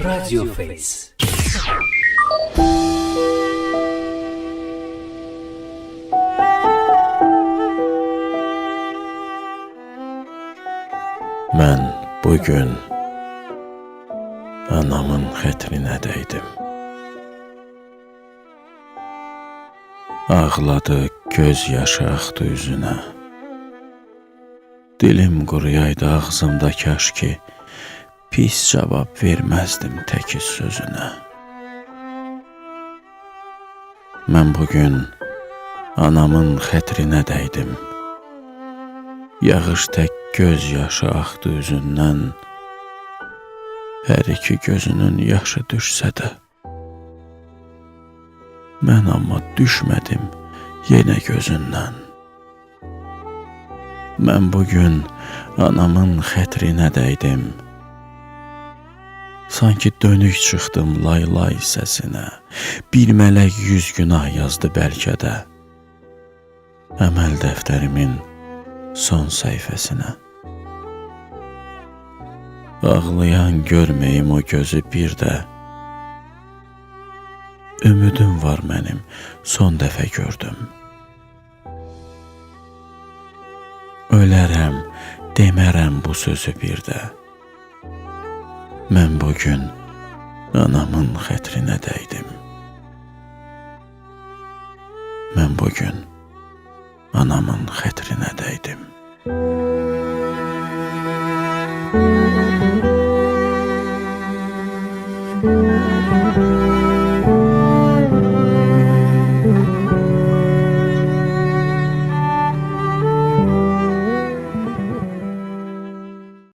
Radio Face. Mən bugün anamın xətrinə dəydim. Ağladı, göz yaşı axdı üzünə. Dilim quruyaydı ağzımda kaş ki, pis cavab verməzdim təki sözünə. Mən bugün anamın xətrinə dəydim. Yağış tək göz yaşı axdı üzündən, hər iki gözünün yaşı düşsə də, mən amma düşmədim yenə gözündən. Mən bugün anamın xətrinə dəydim. Sanki dönük çıxdım lay-lay səsinə, bir mələk 100 günah yazdı bəlkə də, əməl dəftərimin son səhifəsinə. Ağlayan görməyim o gözü bir də, ümidim var mənim, son dəfə gördüm. Ölərəm, demərəm bu sözü bir də. Mən bugün anamın xətrinə dəydim. Mən bugün anamın xətrinə dəydim.